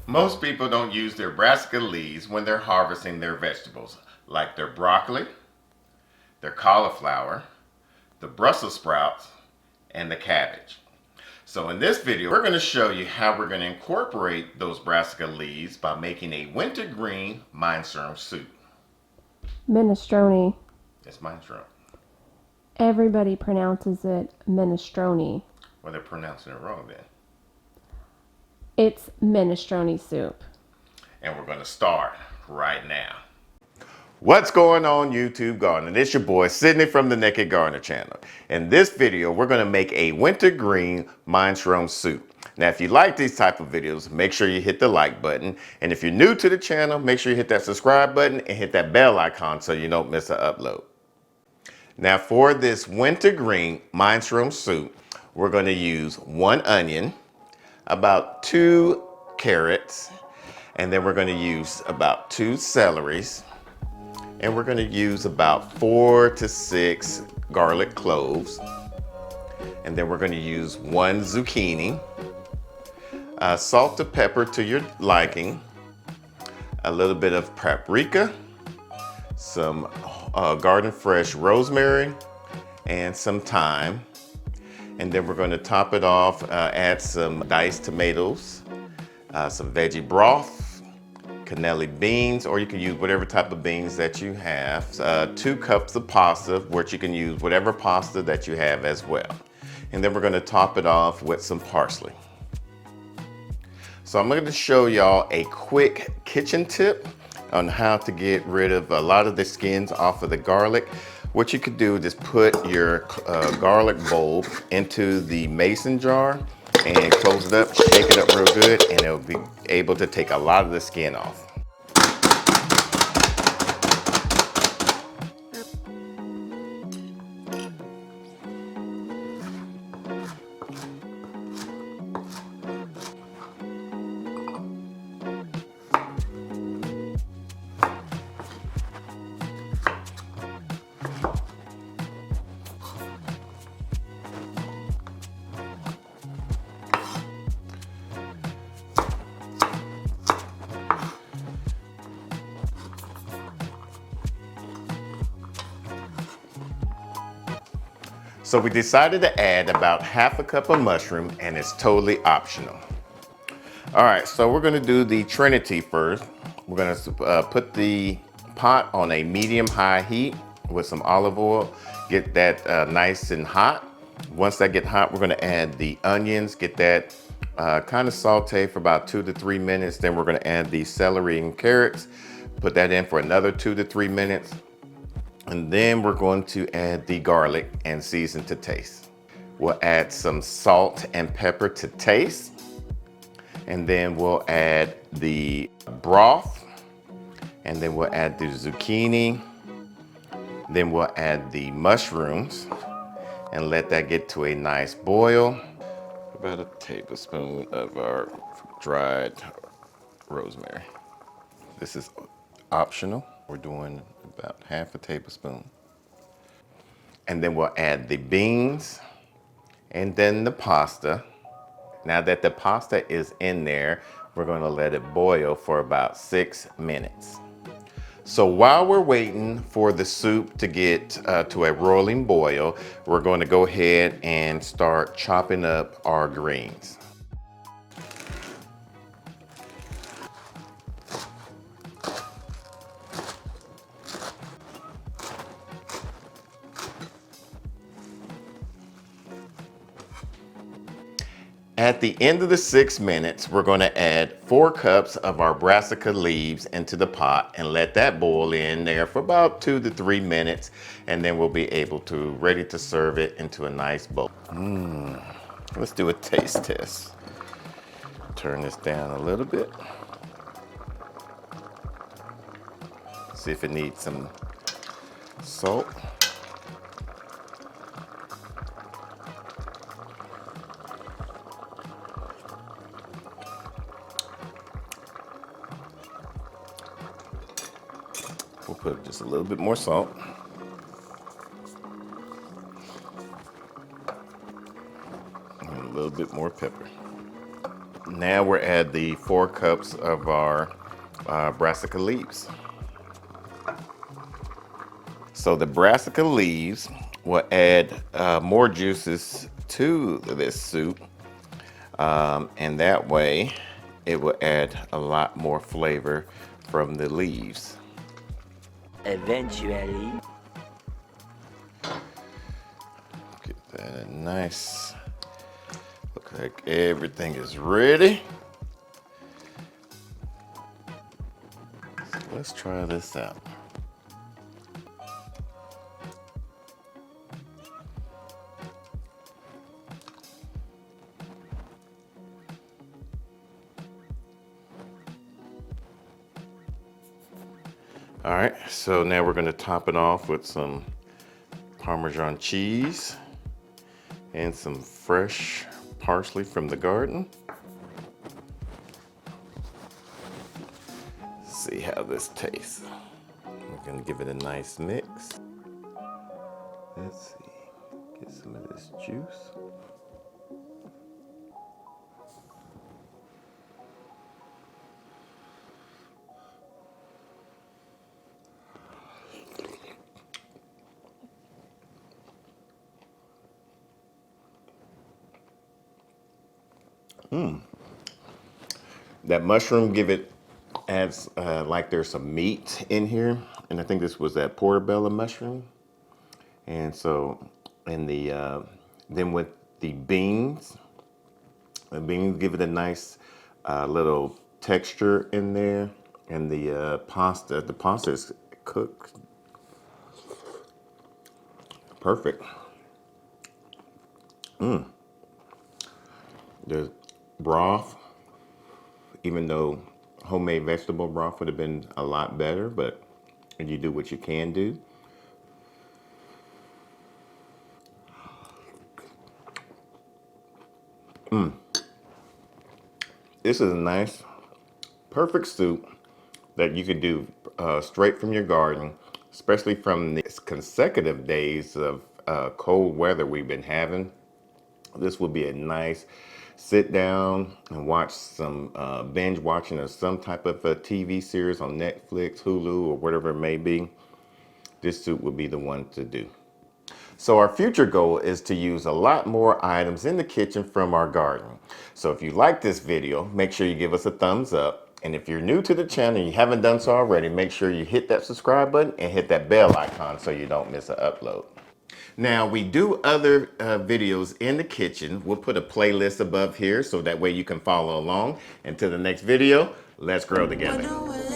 Most people don't use their brassica leaves when they're harvesting their vegetables, like their broccoli, their cauliflower, the Brussels sprouts, and the cabbage. So in this video, we're going to show you how we're going to incorporate those brassica leaves by making a wintergreen minestrone soup. Minestrone. It's minestrone. Everybody pronounces it minestrone. Well, they're pronouncing it wrong then. It's minestrone soup. And we're going to start right now. What's going on, YouTube Gardener? It's your boy Sydney from the Naked Gardener channel. In this video, we're going to make a wintergreen minestrone soup. Now, if you like these type of videos, make sure you hit the like button. And if you're new to the channel, make sure you hit that subscribe button and hit that bell icon so you don't miss an upload. Now, for this wintergreen minestrone soup, we're going to use 1 onion, about 2 carrots, and then we're going to use about 2 celeries, and we're going to use about 4 to 6 garlic cloves, and then we're going to use 1 zucchini, salt to pepper to your liking, a little bit of paprika, some garden fresh rosemary, and some thyme. And then we're going to top it off, add some diced tomatoes, some veggie broth, Canelli beans, or you can use whatever type of beans that you have, 2 cups of pasta, which you can use whatever pasta that you have as well. And then we're going to top it off with some parsley. So I'm going to show y'all a quick kitchen tip on how to get rid of a lot of the skins off of the garlic. What you could do is just put your garlic bulb into the mason jar and close it up, shake it up real good, and it'll be able to take a lot of the skin off. So we decided to add about ½ cup of mushroom, and it's totally optional. All right, so we're gonna do the Trinity first. We're gonna put the pot on a medium-high heat with some olive oil, get that nice and hot. Once that gets hot, we're gonna add the onions, get that kind of saute for about 2 to 3 minutes. Then we're gonna add the celery and carrots, put that in for another 2 to 3 minutes. And then we're going to add the garlic and season to taste. We'll add some salt and pepper to taste. And then we'll add the broth. And then we'll add the zucchini. Then we'll add the mushrooms and let that get to a nice boil. About a tablespoon of our dried rosemary. This is optional. We're doing about ½ a tablespoon. And then we'll add the beans and then the pasta. Now that the pasta is in there, we're going to let it boil for about 6 minutes. So while we're waiting for the soup to get to a rolling boil, we're going to go ahead and start chopping up our greens. At the end of the 6 minutes, we're going to add 4 cups of our brassica leaves into the pot and let that boil in there for about 2 to 3 minutes, and then we'll be able to ready to serve it into a nice bowl. Let's do a taste test. Turn this down a little bit. See if it needs some salt. We'll put just a little bit more salt. And a little bit more pepper. Now we're at the 4 cups of our Brassica Leaves. So the Brassica Leaves will add more juices to this soup, and that way it will add a lot more flavor from the leaves. Eventually. Get that nice. Look like everything is ready. So let's try this out. All right, so now we're gonna top it off with some Parmesan cheese and some fresh parsley from the garden. See how this tastes. We're gonna give it a nice mix. Let's see, get some of this juice. That mushroom adds like there's some meat in here, and I think this was that portobello mushroom. And so, then with the beans give it a nice little texture in there, and the pasta is cooked perfect. The broth, even though homemade vegetable broth would have been a lot better, but you do what you can do. This is a nice, perfect soup that you could do straight from your garden, especially from the consecutive days of cold weather we've been having. This would be a nice sit down and watch some binge watching of some type of a TV series on Netflix, Hulu, or whatever it may be. This soup would be the one to do. So our future goal is to use a lot more items in the kitchen from our garden. So if you like this video, make sure you give us a thumbs up. And if you're new to the channel and you haven't done so already, make sure you hit that subscribe button and hit that bell icon so you don't miss an upload. Now we do other videos in the kitchen. We'll put a playlist above here so that way you can follow along. Until the next video, let's grow together.